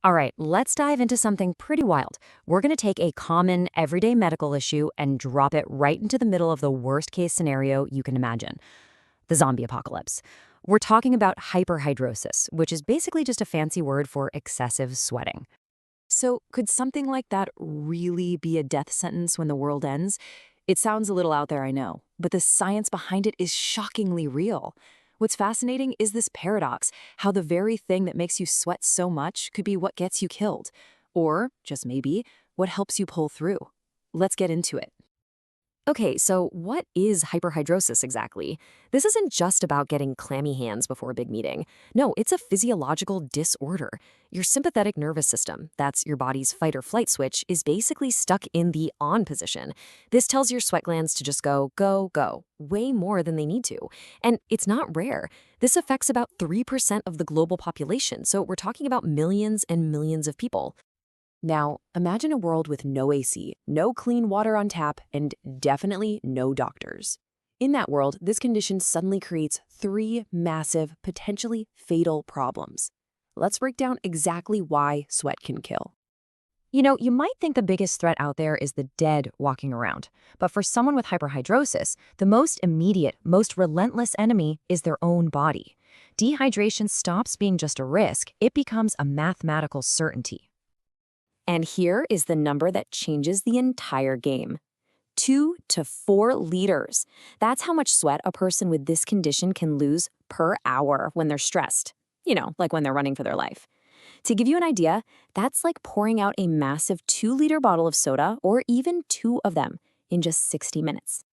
All right, let's dive into something pretty wild. We're going to take a common, everyday medical issue and drop it right into the middle of the worst case scenario you can imagine, the zombie apocalypse. We're talking about hyperhidrosis, which is basically just a fancy word for excessive sweating. So, could something like that really be a death sentence when the world ends? It sounds a little out there, I know, but the science behind it is shockingly real. What's fascinating is this paradox, how the very thing that makes you sweat so much could be what gets you killed. Or, just maybe, what helps you pull through. Let's get into it. Okay, so what is hyperhidrosis exactly? This isn't just about getting clammy hands before a big meeting. No, it's a physiological disorder. Your sympathetic nervous system, that's your body's fight or flight switch, is basically stuck in the on position. This tells your sweat glands to just go, go, go, way more than they need to. And it's not rare. This affects about 3% of the global population, so we're talking about millions and millions of people. Now, imagine a world with no AC, no clean water on tap, and definitely no doctors. In that world, this condition suddenly creates three massive, potentially fatal problems. Let's break down exactly why sweat can kill. You might think the biggest threat out there is the dead walking around. But for someone with hyperhidrosis, the most immediate, most relentless enemy is their own body. Dehydration stops being just a risk, it becomes a mathematical certainty. And here is the number that changes the entire game. 2 to 4 liters. That's how much sweat a person with this condition can lose per hour when they're stressed. Like when they're running for their life. To give you an idea, that's like pouring out a massive 2-liter bottle of soda or even 2 of them in just 60 minutes.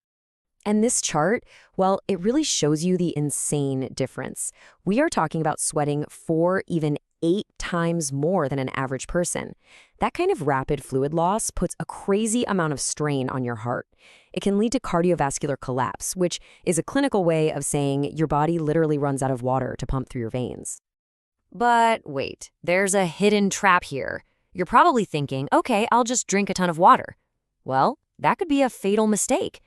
And this chart, well, it really shows you the insane difference. We are talking about sweating 4, even 8 times more than an average person. That kind of rapid fluid loss puts a crazy amount of strain on your heart. It can lead to cardiovascular collapse, which is a clinical way of saying your body literally runs out of water to pump through your veins. But wait, there's a hidden trap here. You're probably thinking, okay, I'll just drink a ton of water. Well, that could be a fatal mistake.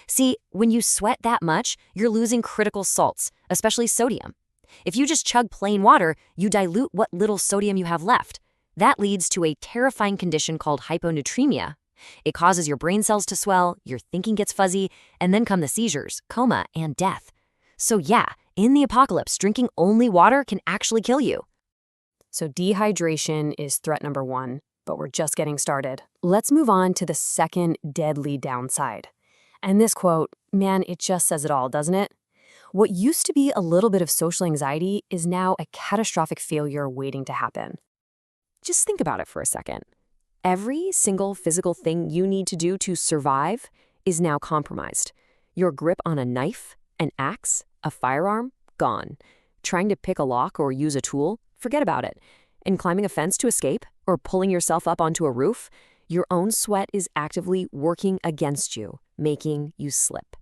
See, when you sweat that much, you're losing critical salts, especially sodium. If you just chug plain water, you dilute what little sodium you have left. That leads to a terrifying condition called hyponatremia. It causes your brain cells to swell, your thinking gets fuzzy, and then come the seizures, coma, and death. So yeah, in the apocalypse, drinking only water can actually kill you. So dehydration is threat number 1, but we're just getting started. Let's move on to the second deadly downside. And this quote, man, it just says it all, doesn't it? What used to be a little bit of social anxiety is now a catastrophic failure waiting to happen. Just think about it for a second. Every single physical thing you need to do to survive is now compromised. Your grip on a knife, an axe, a firearm, gone. Trying to pick a lock or use a tool, forget about it. And climbing a fence to escape or pulling yourself up onto a roof, your own sweat is actively working against you, making you slip.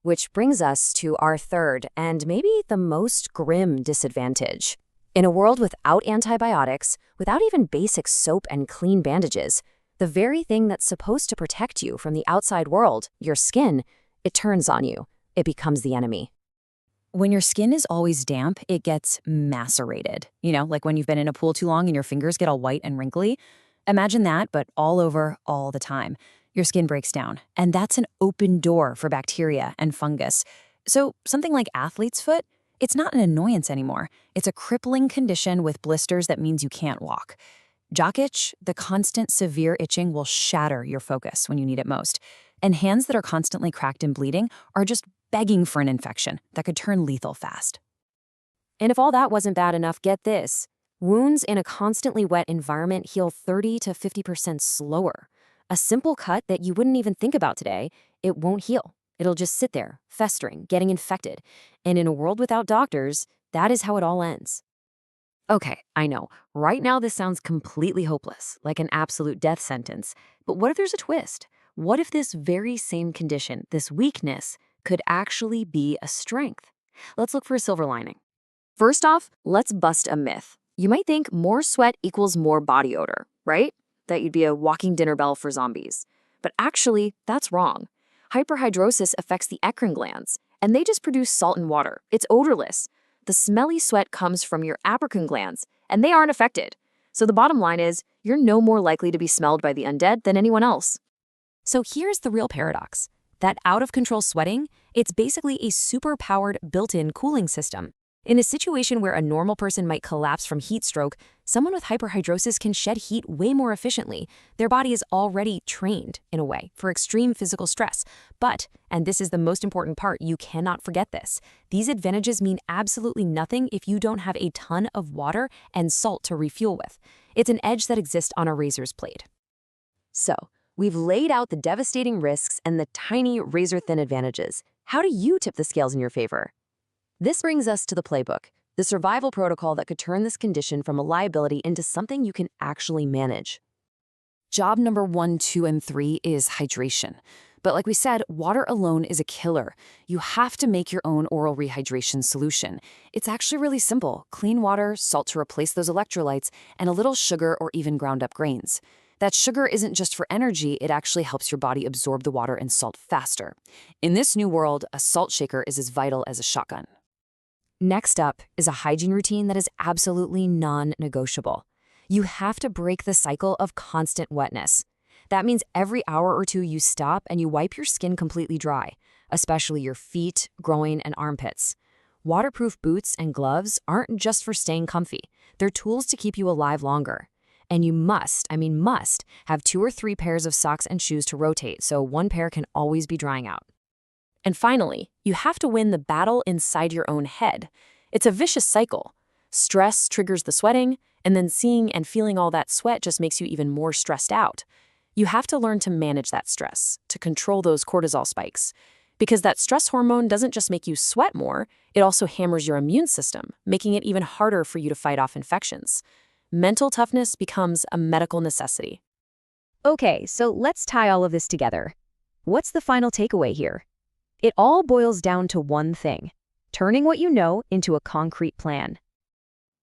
Which brings us to our third and maybe the most grim disadvantage. In a world without antibiotics, without even basic soap and clean bandages, the very thing that's supposed to protect you from the outside world, your skin, it turns on you. It becomes the enemy. When your skin is always damp, it gets macerated. Like when you've been in a pool too long and your fingers get all white and wrinkly. Imagine that, but all over, all the time. Your skin breaks down, and that's an open door for bacteria and fungus. So something like athlete's foot, it's not an annoyance anymore. It's a crippling condition with blisters that means you can't walk. Jock itch, the constant severe itching will shatter your focus when you need it most. And hands that are constantly cracked and bleeding are just begging for an infection that could turn lethal fast. And if all that wasn't bad enough, get this. Wounds in a constantly wet environment heal 30 to 50% slower. A simple cut that you wouldn't even think about today, it won't heal. It'll just sit there, festering, getting infected. And in a world without doctors, that is how it all ends. Okay, I know. Right now this sounds completely hopeless, like an absolute death sentence. But what if there's a twist? What if this very same condition, this weakness, could actually be a strength? Let's look for a silver lining. First off, let's bust a myth. You might think more sweat equals more body odor, right? That you'd be a walking dinner bell for zombies. But actually, that's wrong. Hyperhidrosis affects the eccrine glands, and they just produce salt and water. It's odorless. The smelly sweat comes from your apocrine glands, and they aren't affected. So the bottom line is, you're no more likely to be smelled by the undead than anyone else. So here's the real paradox. That out-of-control sweating, it's basically a super-powered built-in cooling system. In a situation where a normal person might collapse from heat stroke, someone with hyperhidrosis can shed heat way more efficiently. Their body is already trained, in a way, for extreme physical stress. But, and this is the most important part, you cannot forget this, these advantages mean absolutely nothing if you don't have a ton of water and salt to refuel with. It's an edge that exists on a razor's blade. So, we've laid out the devastating risks and the tiny razor-thin advantages. How do you tip the scales in your favor? This brings us to the playbook, the survival protocol that could turn this condition from a liability into something you can actually manage. Job number 1, 2, and 3 is hydration. But like we said, water alone is a killer. You have to make your own oral rehydration solution. It's actually really simple. Clean water, salt to replace those electrolytes, and a little sugar or even ground up grains. That sugar isn't just for energy, it actually helps your body absorb the water and salt faster. In this new world, a salt shaker is as vital as a shotgun. Next up is a hygiene routine that is absolutely non-negotiable. You have to break the cycle of constant wetness. That means every hour or two you stop and you wipe your skin completely dry, especially your feet, groin, and armpits. Waterproof boots and gloves aren't just for staying comfy. They're tools to keep you alive longer. And you must, have 2 or 3 pairs of socks and shoes to rotate so one pair can always be drying out. And finally, you have to win the battle inside your own head. It's a vicious cycle. Stress triggers the sweating, and then seeing and feeling all that sweat just makes you even more stressed out. You have to learn to manage that stress, to control those cortisol spikes. Because that stress hormone doesn't just make you sweat more, it also hammers your immune system, making it even harder for you to fight off infections. Mental toughness becomes a medical necessity. Okay, so let's tie all of this together. What's the final takeaway here? It all boils down to one thing: turning what you know into a concrete plan.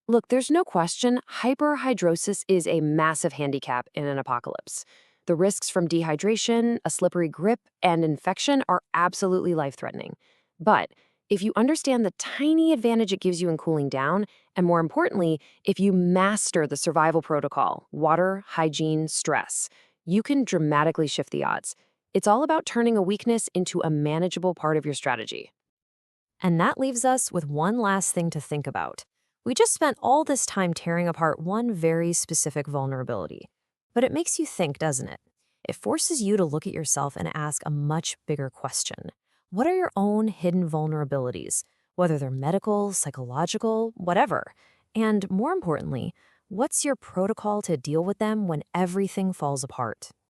Look, there's no question, hyperhidrosis is a massive handicap in an apocalypse. The risks from dehydration, a slippery grip, and infection are absolutely life-threatening. But if you understand the tiny advantage it gives you in cooling down, and more importantly, if you master the survival protocol, water, hygiene, stress, you can dramatically shift the odds. It's all about turning a weakness into a manageable part of your strategy. And that leaves us with one last thing to think about. We just spent all this time tearing apart one very specific vulnerability. But it makes you think, doesn't it? It forces you to look at yourself and ask a much bigger question. What are your own hidden vulnerabilities? Whether they're medical, psychological, whatever. And more importantly, what's your protocol to deal with them when everything falls apart?